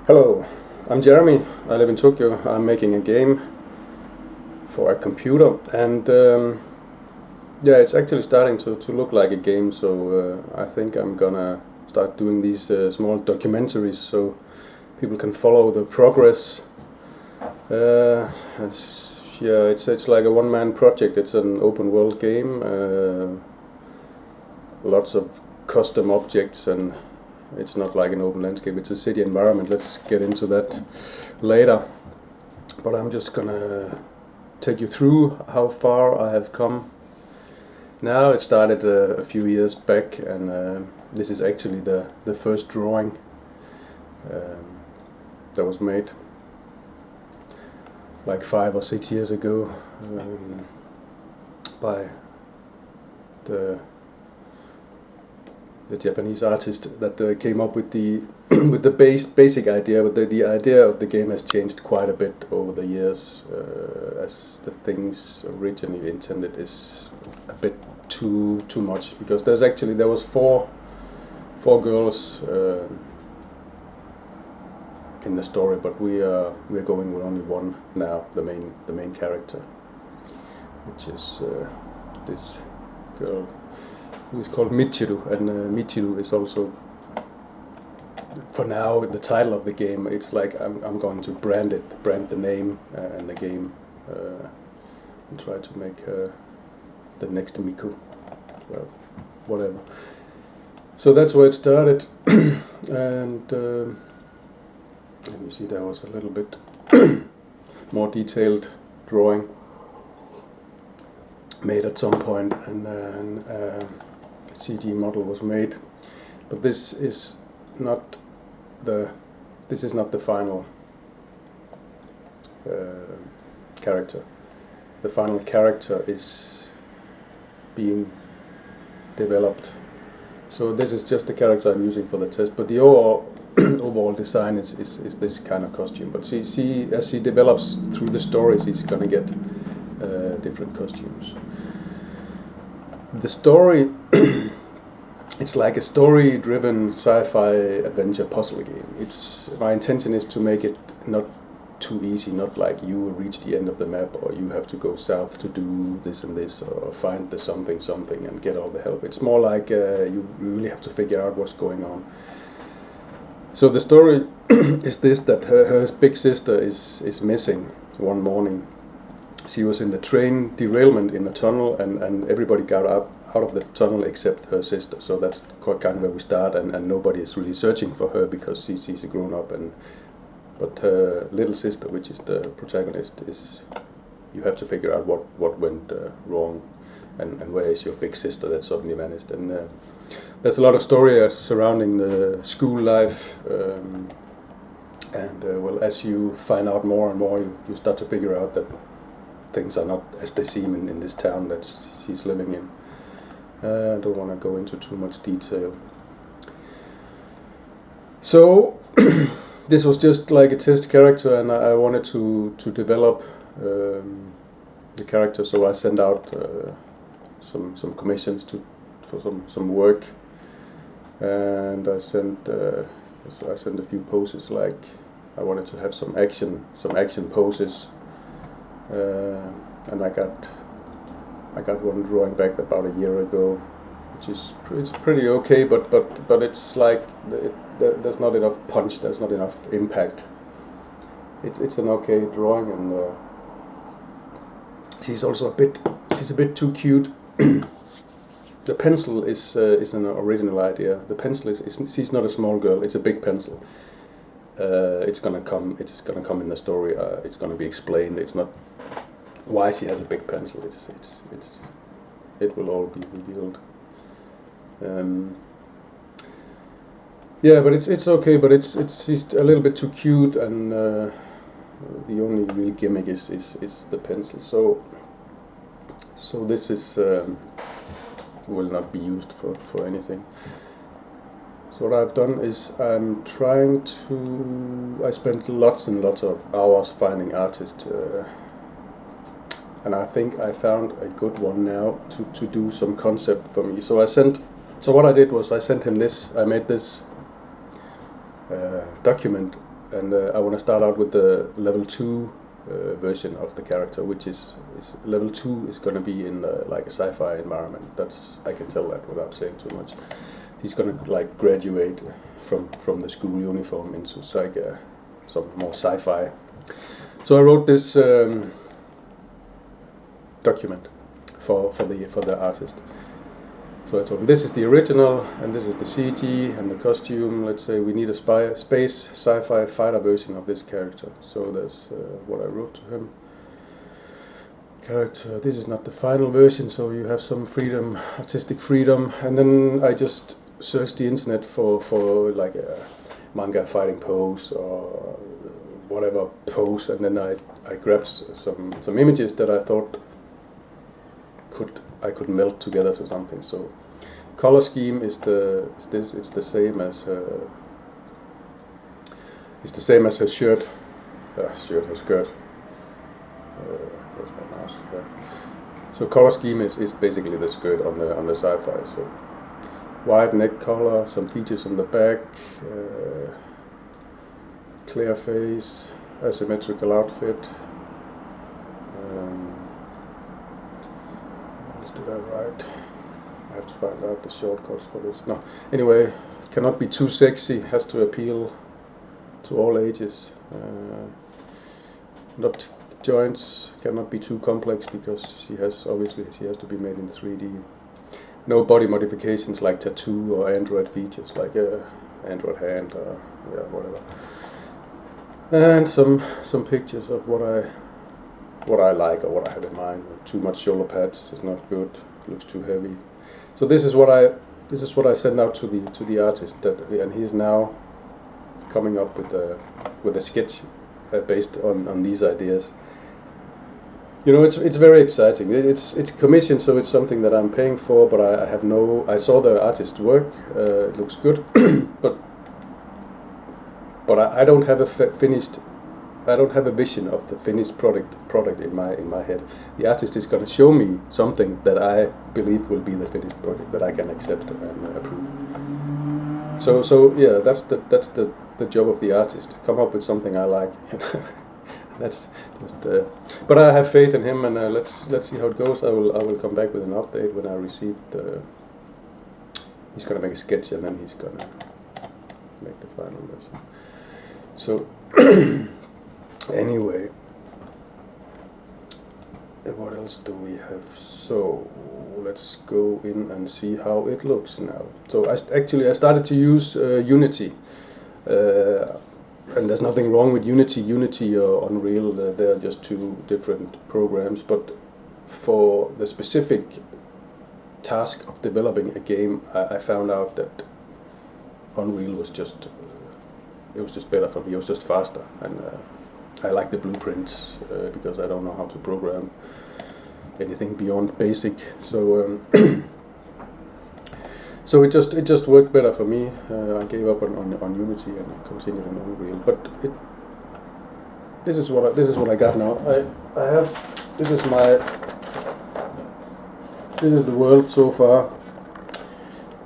Hello, I'm Jeremy. I live in Tokyo. I'm making a game for a computer, and yeah, it's actually starting to look like a game. So I think I'm gonna start doing these small documentaries so people can follow the progress. Yeah, it's like a one-man project. It's an open world game, lots of custom objects, and it's not like an open landscape. It's a city environment. Let's get into that later. But I'm just gonna take you through how far I have come. Now it started a few years back, and this is actually the first drawing um, that was made like 5 or 6 years ago by the the Japanese artist that came up with the with the basic idea, but the idea of the game has changed quite a bit over the years, as the things originally intended is a bit too much, because there was four girls in the story, but we're going with only one now, the main character, which is this girl who is called Michiru, and Michiru is also, for now, the title of the game. It's like I'm going to brand the name and the game, and try to make her the next Miku. Well, whatever. So that's where it started, and let me see. There was a little bit more detailed drawing made at some point, and then a CG model was made. But this is not the final character. The final character is being developed. So this is just the character I'm using for the test. But the overall design is this kind of costume. But see, as he develops through the stories, he's gonna get different costumes. The story. It's like a story-driven sci-fi adventure puzzle game. My intention is to make it not too easy, not like you reach the end of the map or you have to go south to do this and this or find the something and get all the help. It's more like you really have to figure out what's going on. So the story is this: that her big sister is missing one morning. She was in the train derailment in the tunnel, and everybody got out of the tunnel except her sister. So that's kind of where we start, and nobody is really searching for her because she's a grown up, but her little sister, which is the protagonist, is, you have to figure out what went wrong, and where is your big sister that suddenly vanished. And there's a lot of story surrounding the school life, and well, as you find out more and more, you start to figure out that things are not as they seem in this town that she's living in. I don't want to go into too much detail. So this was just like a test character, and I wanted to develop the character, so I sent out some commissions for some work, and I sent a few poses. Like, I wanted to have some action poses. And I got one drawing back about a year ago, which is it's pretty okay, but it's like there's not enough punch, there's not enough impact. It's an okay drawing, and she's a bit too cute. The pencil is an original idea. The pencil is she's not a small girl. It's a big pencil. It's gonna come in the story. It's gonna be explained. It's not why she has a big pencil. It will all be revealed. Yeah, but it's okay. But she's a little bit too cute, and the only real gimmick is the pencil. So this is will not be used for anything. So what I've done is I spent lots and lots of hours finding artists, and I think I found a good one now to do some concept for me. So what I did was I sent him this. I made this document and I want to start out with the level 2 version of the character, which is level 2 is going to be in like a sci-fi environment. That's, I can tell that without saying too much. He's going to like graduate from the school uniform into like some more sci-fi. So I wrote this document for the artist. So I told him, this is the original, and this is the CG and the costume. Let's say we need a space sci-fi fighter version of this character. So that's what I wrote to him. Character, this is not the final version, so you have some freedom, artistic freedom. And then I just searched the internet for like a manga fighting pose or whatever pose, and then I grabbed some images that I thought I could melt together to something. So color scheme is it's the same as her shirt, her skirt. Where's my mouse? Yeah. So color scheme is basically the skirt on the sci-fi. So wide neck collar, some features on the back, clear face, asymmetrical outfit. Did I write? I have to find out the shortcuts for this. No, anyway, cannot be too sexy. Has to appeal to all ages. Not joints cannot be too complex because she has to be made in 3D. No body modifications like tattoo or android features like a android hand or whatever. And some pictures of what I like or what I have in mind. Too much shoulder pads is not good. Looks too heavy. So this is what I send out to the artist, and he's now coming up with a sketch based on these ideas. You know, it's very exciting. It's commissioned, so it's something that I'm paying for. But I saw the artist's work. It looks good, but I don't have a finished. I don't have a vision of the finished product in my head. The artist is going to show me something that I believe will be the finished product that I can accept and approve. So yeah, that's the job of the artist. Come up with something I like. That's just. But I have faith in him, and let's see how it goes. I will come back with an update when I receive the. He's going to make a sketch, and then he's going to make the final version. So. Anyway, what else do we have? So let's go in and see how it looks now. So I started to use Unity, and there's nothing wrong with Unity or Unreal. They're just two different programs. But for the specific task of developing a game, I found out that Unreal was just better for me. It was just faster, and I like the blueprints because I don't know how to program anything beyond basic. So so it just worked better for me. I gave up on Unity and continued on Unreal. But this is what I got now. This is the world so far.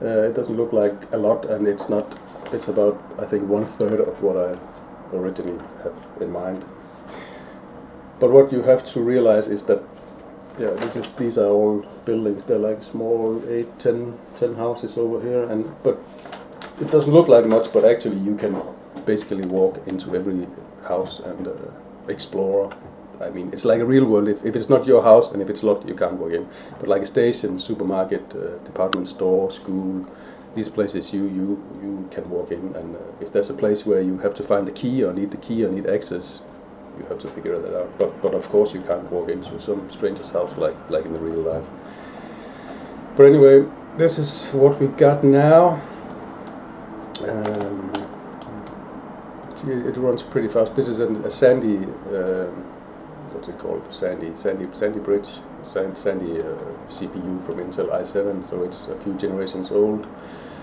It doesn't look like a lot, and it's not. It's about, I think, 1/3 of what I originally have in mind. But what you have to realize is that these are all buildings. They're like small 8, 10 houses over here, but it doesn't look like much, but actually you can basically walk into every house and explore. I mean, it's like a real world. If it's not your house and if it's locked, you can't walk in. But like a station, supermarket, department store, school, these places you can walk in, and if there's a place where you have to find the key or need access, you have to figure that out. But of course you can't walk into some stranger's house like in the real life. But anyway, this is what we got now. It runs pretty fast. This is a sandy, what's it called? Sandy bridge, sandy CPU from Intel i7. So it's a few generations old.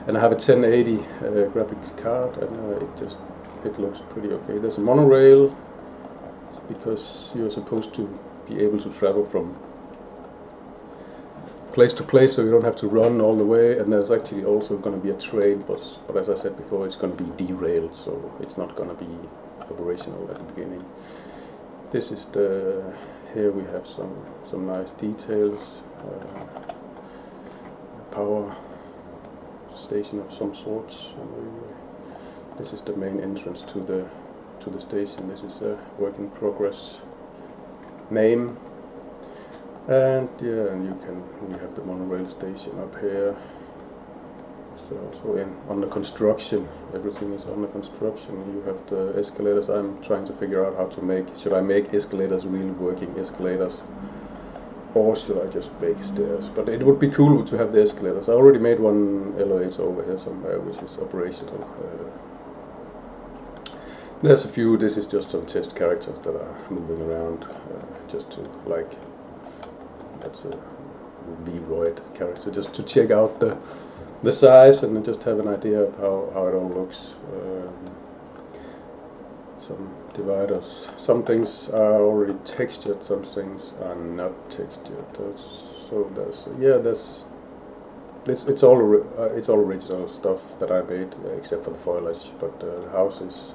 And I have a 1080 graphics card, and it looks pretty okay. There's a monorail because you're supposed to be able to travel from place to place, so you don't have to run all the way. And there's actually also going to be a train, but as I said before, it's going to be derailed, so it's not going to be operational at the beginning. This is here we have some nice details, power station of some sorts. This is the main entrance to the station. This is a work in progress name, and yeah, and we have the monorail station up here. So also under construction, everything is under construction. You have the escalators. I'm trying to figure out how to should I make escalators, really working escalators, or should I just make stairs? But it would be cool to have the escalators. I already made one elevator over here somewhere, which is operational. There's a few. This is just some test characters that are moving around, just to that's a V-Roid character, just to check out the size and just have an idea of how it all looks. Some dividers. Some things are already textured, some things are not textured. So it's all original stuff that I made, except for the foliage. But the houses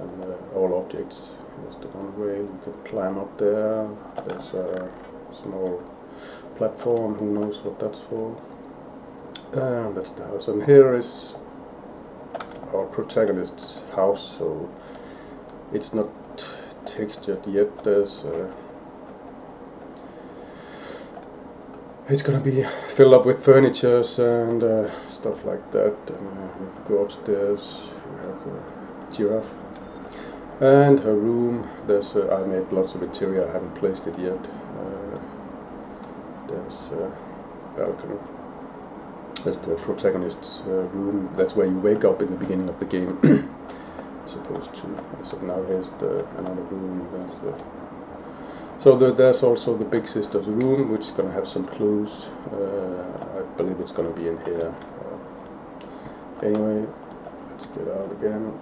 and all objects. There's the monorail. You can climb up there. There's a small platform. Who knows what that's for? That's the house, and here is our protagonist's house. So it's not textured yet. It's gonna be filled up with furniture and stuff like that. And we go upstairs. We have a giraffe and her room. I made lots of interior. I haven't placed it yet. There's a balcony. That's the protagonist's room. That's where you wake up in the beginning of the game. Supposed to. So now here's another room. There's also the big sister's room, which is going to have some clues. I believe it's going to be in here. Anyway, let's get out again.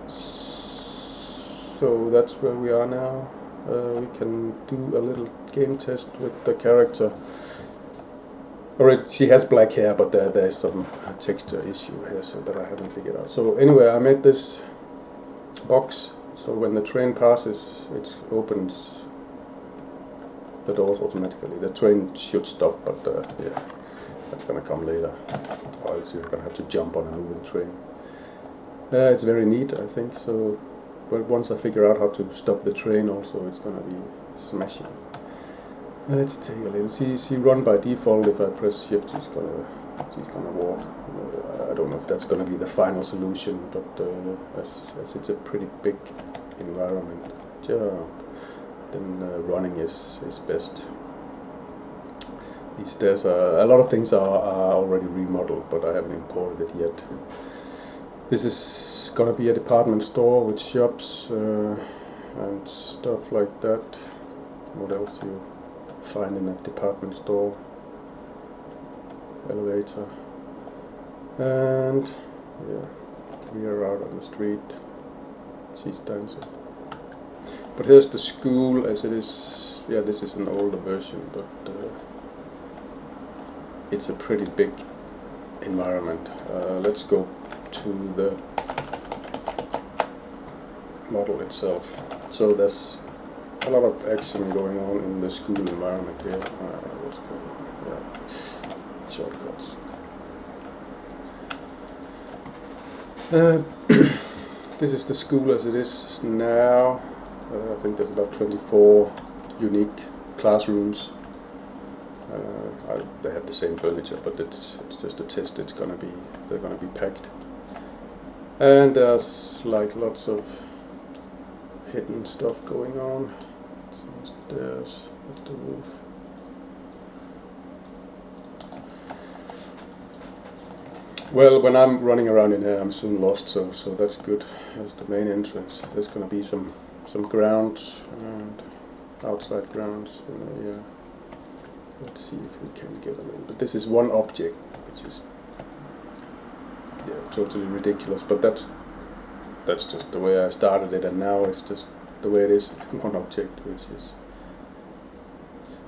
So that's where we are now. We can do a little game test with the character. She has black hair, but there's some texture issue here, so that I haven't figured out. So anyway, I made this box, so when the train passes, it opens the doors automatically. The train should stop, but yeah, that's gonna come later, or else you're gonna have to jump on a moving train. It's very neat, I think, so, but once I figure out how to stop the train also, it's gonna be smashing. Let's take a little. See, run by default. If I press shift, she's gonna walk. I don't know if that's gonna be the final solution, but as it's a pretty big environment, then running is best. These stairs a lot of things are already remodeled, but I haven't imported it yet. This is gonna be a department store with shops and stuff like that. What else you find in a department store? Elevator, and yeah, we are out on the street. She's dancing. But here's the school as it is. Yeah, this is an older version, but it's a pretty big environment. Let's go to the model itself. So there's a lot of action going on in the school environment here. What's going on? Yeah. Shortcuts. This is the school as it is now. I think there's about 24 unique classrooms. They have the same furniture, but it's just a test. They're gonna be packed. And there's like lots of hidden stuff going on. Some stairs. What's the roof? Well, when I'm running around in here, I'm soon lost, so that's good. There's the main entrance. There's going to be some grounds and outside grounds. And, yeah. Let's see if we can get a little bit. This is one object, which is totally ridiculous. But that's just the way I started it, and now it's just the way it is. One object, which is.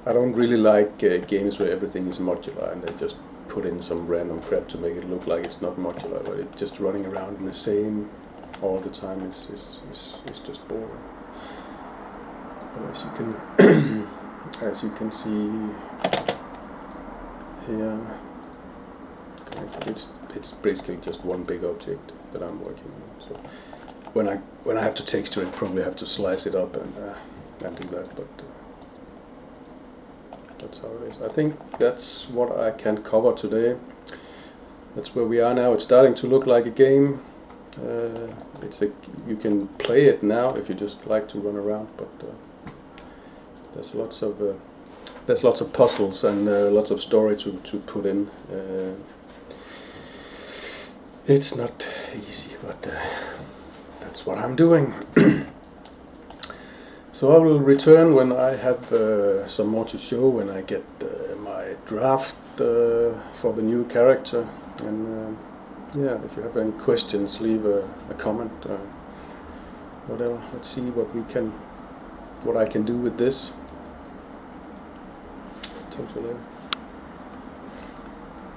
I don't really like games where everything is modular and they just put in some random crap to make it look like it's not modular, but it's just running around in the same all the time is just boring. But as you can as you can see here, it's basically just one big object that I'm working on. So when I have to texture it, probably have to slice it up and do that. But that's how it is. I think that's what I can cover today. That's where we are now. It's starting to look like a game. You can play it now if you just like to run around, but there's lots of puzzles and lots of story to put in. It's not easy, but that's what I'm doing. So I will return when I have some more to show, when I get my draft for the new character. And yeah, if you have any questions, leave a comment, whatever. Let's see what I can do with this. Talk to you later.